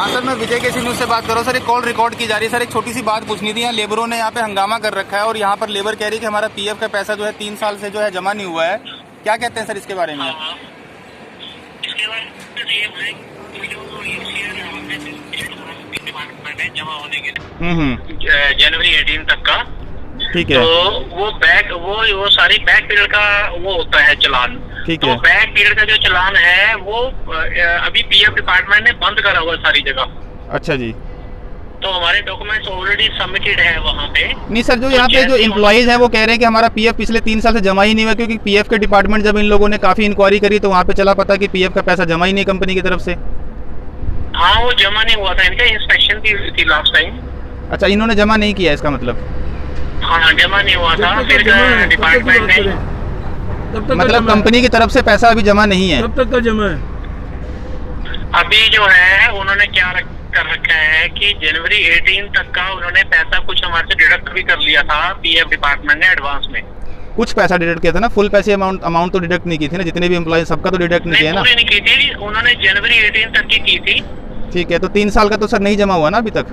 हाँ सर, मैं विजय केसी न्यूज़ से बात कर रहा हूँ सर। एक कॉल रिकॉर्ड की जा रही है सर। एक छोटी सी बात पूछनी थी। यहाँ लेबरों ने यहाँ पे हंगामा कर रखा है और यहाँ पर लेबर कह रही है कि हमारा पीएफ का पैसा जो है 3 साल से जो है जमा नहीं हुआ है। क्या कहते हैं सर इसके बारे में? इसके बाद जमा होने के जनवरी 18 तक का, ठीक है। तो वो सारी बैक पीरियड का वो होता है चलान। ठीक तो है। बैक पीरियड का जो चलान है वो अभी पीएफ डिपार्टमेंट ने बंद करा हुआ है सारी जगह। अच्छा जी। तो हमारे डॉक्यूमेंट्स ऑलरेडी सबमिटेड है वहाँ पे। नहीं सर, जो यहाँ पे जो एम्प्लॉइज हैं वो कह रहे हैं कि हमारा पीएफ पिछले 3 साल से जमा ही नहीं हुआ, क्योंकि पीएफ के डिपार्टमेंट जब इन लोगों ने काफ़ी इंक्वायरी करी तो वहाँ पे चला पता कि पीएफ का पैसा जमा ही नहीं कंपनी की तरफ से। हाँ, वो जमा नहीं हुआ था। इनका इंस्पेक्शन भी हुई थी लास्ट टाइम। अच्छा, इन्होंने जमा नहीं किया इसका मतलब? हाँ, जमा नहीं हुआ था। फिर डिपार्टमेंट ने मतलब कंपनी की तरफ से पैसा अभी जमा नहीं है। कब तक का जमा है? अभी जो है उन्होंने क्या कर रखा है कि जनवरी 18 तक का उन्होंने पैसा कुछ हमारे से डिडक्ट भी कर लिया था पीएफ डिपार्टमेंट ने एडवांस में। कुछ पैसा डिडक्ट किया था ना, फुल पैसे अमाउंट तो डिडक्ट नहीं की थी ना, जितने भी एम्प्लॉय सबका तो डिडक्ट नहीं किया ना। पूरी नहीं की थी, उन्होंने जनवरी 18 तक की थी। ठीक है, तो 3 साल का तो सर नहीं जमा हुआ ना अभी तक?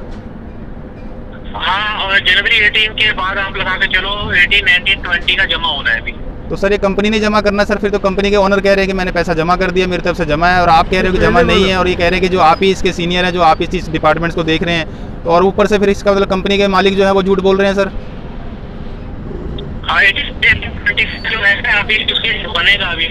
हाँ, और जनवरी 18 के बाद आप लगा के चलो 18, 19, 20 का जमा होना है अभी। तो सर ये कंपनी नहीं जमा करना सर, फिर तो कंपनी के ओनर कह रहे हैं कि मैंने पैसा जमा कर दिया, मेरी तरफ से जमा है, और आप कह रहे हो कि जमा नहीं है, और ये कह रहे हैं कि जो आप ही इसके सीनियर हैं, जो आप इस डिपार्टमेंट्स को देख रहे हैं, तो और ऊपर से फिर इसका मतलब कंपनी के मालिक जो है वो झूठ बोल रहे हैं सर। हाँ, 18, 20 जो है अभी उसके बनेगा अभी।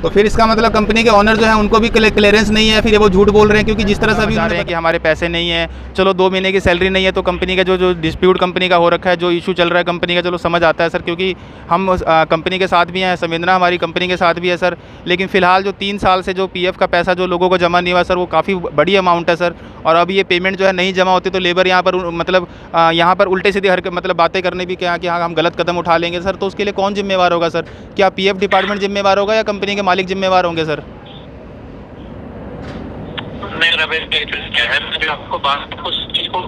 तो फिर इसका मतलब कंपनी के ओनर जो है उनको भी क्लियरेंस नहीं है, फिर ये वो झूठ बोल रहे हैं, क्योंकि जिस तरह से अभी बता रहे हैं कि हमारे पैसे नहीं है, चलो 2 महीने की सैलरी नहीं है, तो कंपनी का जो डिस्प्यूट कंपनी का हो रखा है, जो इशू चल रहा है कंपनी का, चलो समझ आता है सर, क्योंकि हम कंपनी के साथ भी हैं, संवेदना हमारी कंपनी के साथ भी है सर। लेकिन फिलहाल जो 3 साल से जो पीएफ का पैसा जो लोगों को जमा नहीं हुआ सर, वो काफ़ी बड़ी अमाउंट है सर, और अब ये पेमेंट जो है नहीं जमा होती तो लेबर यहाँ पर मतलब यहाँ पर उल्टे सीधे मतलब बातें करने भी क्या कि हाँ हम गलत कदम उठा लेंगे सर। तो उसके लिए कौन जिम्मेवार होगा सर? क्या पीएफ डिपार्टमेंट जिम्मेवार होगा या कंपनी के मालिक जिम्मेवार होंगे सर? आपको बात चीज को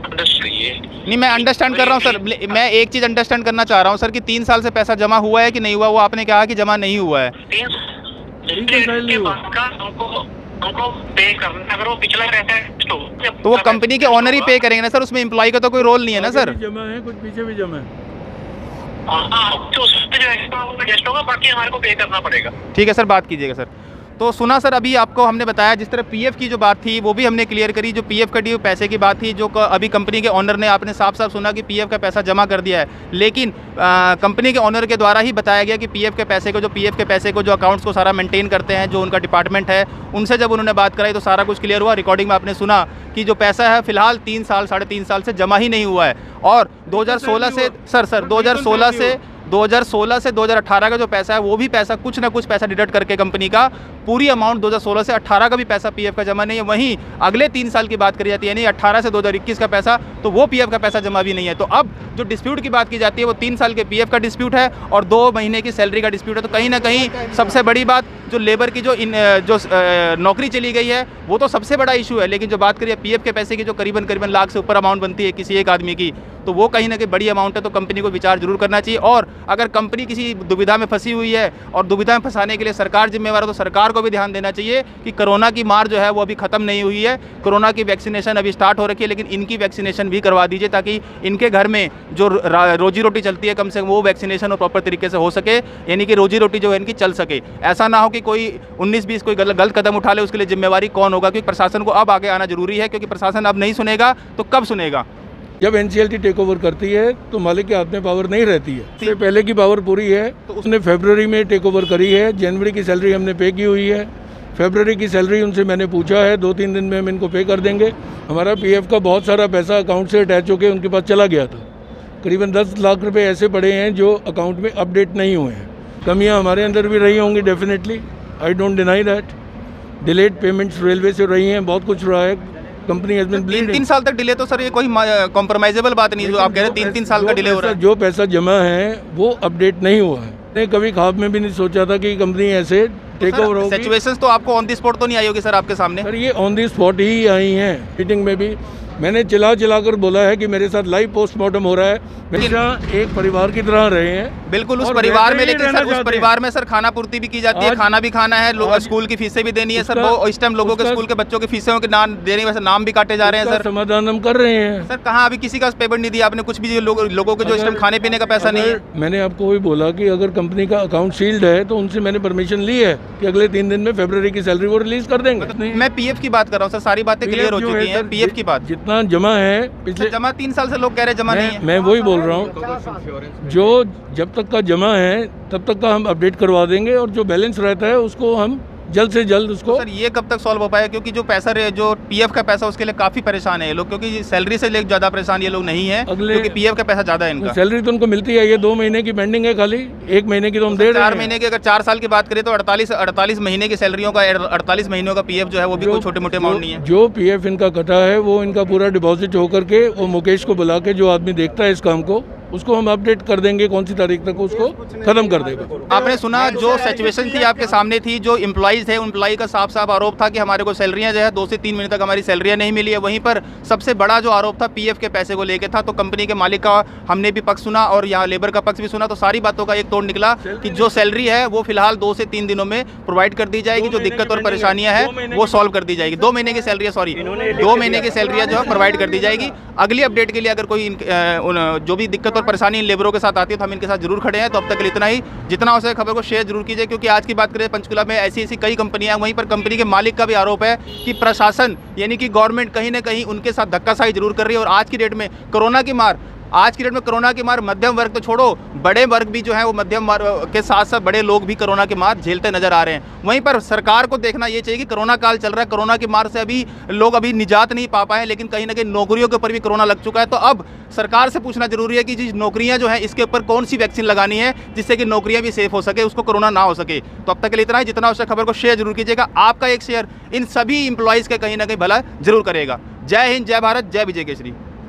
नहीं, मैं अंडरस्टैंड कर रहा हूँ सर। मैं एक चीज़ अंडरस्टैंड करना चाह रहा हूँ सर कि 3 साल से पैसा जमा हुआ है कि नहीं हुआ, वो आपने कहा कि जमा नहीं हुआ है। उनको पे करना, अगर वो पिछला रहता है तो वो कंपनी के ओनर ही पे करेंगे ना सर, उसमें एम्प्लॉय का तो कोई रोल नहीं है ना सर। जमा है, कुछ पीछे भी जमा है। तो उसमें जो एक्स्ट्रा एडजस्ट होगा, बाकी हमारे को पे करना पड़ेगा। ठीक है सर, बात कीजिएगा सर। तो सुना सर, अभी आपको हमने बताया जिस तरह पीएफ की जो बात थी वो भी हमने क्लियर करी, जो पीएफ कटी हुई पैसे की बात थी, जो अभी कंपनी के ओनर ने, आपने साफ साफ सुना कि पीएफ का पैसा जमा कर दिया है, लेकिन कंपनी के ओनर के द्वारा ही बताया गया कि पीएफ के पैसे को जो अकाउंट्स को सारा मेंटेन करते हैं, जो उनका डिपार्टमेंट है, उनसे जब उन्होंने बात कराई तो सारा कुछ क्लियर हुआ। रिकॉर्डिंग में आपने सुना कि जो पैसा है फिलहाल 3 साल 3.5 साल से जमा ही नहीं हुआ है, और 2016 से सर 2016 से 2018 का जो पैसा है वो भी पैसा कुछ ना कुछ पैसा डिडक्ट करके कंपनी का पूरी अमाउंट 2016 से 18 का भी पैसा पीएफ का जमा नहीं है। वहीं अगले 3 साल की बात करी जाती है, यानी 18 से 2021 का पैसा, तो वो पीएफ का पैसा जमा भी नहीं है। तो अब जो डिस्प्यूट की बात की जाती है वो 3 साल के पीएफ का डिस्प्यूट है और 2 महीने की सैलरी का डिस्प्यूट है। तो कहीं ना कहीं सबसे बड़ी बात जो लेबर की जो नौकरी चली गई है वो तो सबसे बड़ा इशू है, लेकिन जो बात करिए पीएफ के पैसे की, जो करीबन लाख से ऊपर अमाउंट बनती है किसी एक आदमी की, तो वो कहीं ना कहीं बड़ी अमाउंट है। तो कंपनी को विचार जरूर करना चाहिए, और अगर कंपनी किसी दुविधा में फंसी हुई है और दुविधा में फंसाने के लिए सरकार जिम्मेवार है, तो सरकार को भी ध्यान देना चाहिए कि कोरोना की मार जो है वो अभी ख़त्म नहीं हुई है। कोरोना की वैक्सीनेशन अभी स्टार्ट हो रखी है, लेकिन इनकी वैक्सीनेशन भी करवा दीजिए, ताकि इनके घर में जो रोजी रोटी चलती है कम से कम वो वैक्सीनेशन और प्रॉपर तरीके से हो सके, यानी कि रोजी रोटी जो है इनकी चल सके। ऐसा ना हो कि कोई 19-20 कोई गलत कदम उठा ले, उसके लिए जिम्मेवारी कौन होगा? क्योंकि प्रशासन को अब आगे आना जरूरी है, क्योंकि प्रशासन अब नहीं सुनेगा तो कब सुनेगा? जब एनसीएलटी टेक ओवर करती है तो मालिक के हाथ में पावर नहीं रहती है। इससे पहले की पावर पूरी है, तो उसने फरवरी में टेक ओवर करी है। जनवरी की सैलरी हमने पे की हुई है, फरवरी की सैलरी उनसे मैंने पूछा है, 2-3 दिन में हम इनको पे कर देंगे। हमारा पीएफ का बहुत सारा पैसा अकाउंट से अटैच होकर उनके पास चला गया था। करीबन 10 लाख रुपए ऐसे पड़े हैं जो अकाउंट में अपडेट नहीं हुए हैं। कमियाँ हमारे अंदर भी रही होंगी definitely, I don't deny that. Delayed payments railway से रही हैं, बहुत कुछ रहा है। Company has been blamed. 3 साल तक डिले, तो सर ये कोई कॉम्प्रोमाइजेबल बात नहीं है जो आप कह रहे हैं 3-3 साल का डिले हो रहा है। जो पैसा जमा है वो अपडेट नहीं हुआ है। मैंने कभी ख्वाब में भी नहीं सोचा था कि कंपनी ऐसे टेक ओवर होगी। सिचुएशंस तो आपको ऑन द स्पॉट तो नहीं आई होगी सर आपके सामने? सर ये ऑन दी स्पॉट ही आई हैं। मीटिंग में भी मैंने चिल्ला कर बोला है कि मेरे साथ लाइव पोस्टमार्टम हो रहा है। हमेशा एक परिवार की तरह रहे हैं। बिल्कुल उस और परिवार में, वैसे ही लेकिन रहना सर उस चाहते परिवार में सर खाना पूर्ति भी की जाती है, आज- खाना भी खाना है, आज स्कूल की फीसें भी देनी है सर। उसका- वो इस टाइम लोगों के उसका- स्कूल के बच्चों की फीसें के नाम देने वैसे नाम भी काटे जा रहे हैं उसका सर। समाधान हम कर रहे हैं। सर कहाँ अभी किसी का पेमेंट नहीं दिया आपने कुछ भी? लोगों के जो इस टाइम खाने पीने का पैसा नहीं है। अगर मैंने आपको वही बोला कि अगर कंपनी का अकाउंट सील्ड है तो उनसे मैंने परमिशन ली है कि अगले 3 दिन में फरवरी की सैलरी वो रिलीज कर देंगे। मैं पीएफ की बात कर रहा हूँ सर, सारी बातें क्लियर हो जो चुकी है हैं। सर, पीएफ की बात जितना जमा है पिछले जमा 3 साल से लोग कह रहे हैं जमा नहीं है। मैं वही बोल रहा हूँ, जो जब तक का जमा है तब तक का हम अपडेट करवा देंगे और जो बैलेंस रहता है उसको हम जल्द से जल्द उसको। सर ये कब तक सॉल्व हो पाएगा? क्योंकि जो पैसा जो पीएफ का पैसा उसके लिए काफी परेशान है ये लोग, क्योंकि सैलरी से लेकर ज्यादा परेशान ये लोग नहीं है, क्योंकि पीएफ का पैसा ज्यादा है इनका। सैलरी तो उनको मिलती है, ये 2 महीने की पेंडिंग है, खाली 1 महीने की तो हम दे रहे हैं। 4 महीने की, अगर 4 साल की बात करें तो 48 महीने की सैलरियों का 48 महीनों का पीएफ जो है वो भी कोई छोटे मोटे अमाउंट नहीं है। जो पीएफ इनका कटा है वो इनका पूरा डिपॉजिट होकर के वो मुकेश को बुला के, जो आदमी देखता है इस काम को, उसको हम अपडेट कर देंगे कौन सी तारीख तक उसको खत्म कर देगा। आपने सुना जो सिचुएशन थी आपके सामने थी, जो एम्प्लॉइज थे एम्प्लॉय का साफ साफ आरोप था कि हमारे को सैलरियां जो है 2 से 3 महीने तक हमारी सैलरियां नहीं मिली है। वहीं पर सबसे बड़ा जो आरोप था पीएफ के पैसे को लेकर था। तो कंपनी के मालिक का हमने भी पक्ष सुना और यहाँ लेबर का पक्ष भी सुना, तो सारी बातों का एक तोड़ निकला कि जो सैलरी है वो फिलहाल 2 से 3 दिनों में प्रोवाइड कर दी जाएगी। जो दिक्कत और परेशानियां हैं वो सॉल्व कर दी जाएगी। 2 महीने की सैलरी, सॉरी 2 महीने की सैलरियां जो है प्रोवाइड कर दी जाएगी। अगली अपडेट के लिए अगर कोई जो भी दिक्कत और परेशानी इन लेबरों के साथ आती है तो हम इनके साथ जरूर खड़े हैं। तो अब तक के लिए इतना ही। जितना हो सके खबर को शेयर जरूर कीजिए, क्योंकि आज की बात करें पंचकुला में ऐसी ऐसी कई कंपनियां, वहीं पर कंपनी के मालिक का भी आरोप है कि प्रशासन यानी कि गवर्नमेंट कहीं ना कहीं उनके साथ धक्काशाही जरूर कर रही है। और आज की डेट में कोरोना की मार मध्यम वर्ग तो छोड़ो, बड़े वर्ग भी जो है वो मध्यम वर्ग के साथ साथ बड़े लोग भी कोरोना की मार झेलते नजर आ रहे हैं। वहीं पर सरकार को देखना ये चाहिए कि कोरोना काल चल रहा है, कोरोना की मार से अभी लोग निजात नहीं पा पाए, लेकिन कहीं ना कहीं नौकरियों के ऊपर भी कोरोना लग चुका है। तो अब सरकार से पूछना जरूरी है कि जी नौकरियां जो है इसके ऊपर कौन सी वैक्सीन लगानी है जिससे कि नौकरियां भी सेफ हो सके, उसको कोरोना ना हो सके। तो अब तक के लिए इतना ही। जितना हो सके खबर को शेयर जरूर कीजिएगा। आपका एक शेयर इन सभी इंप्लॉइज के कहीं ना कहीं भला जरूर करेगा। जय हिंद, जय भारत, जय विजय केसरी।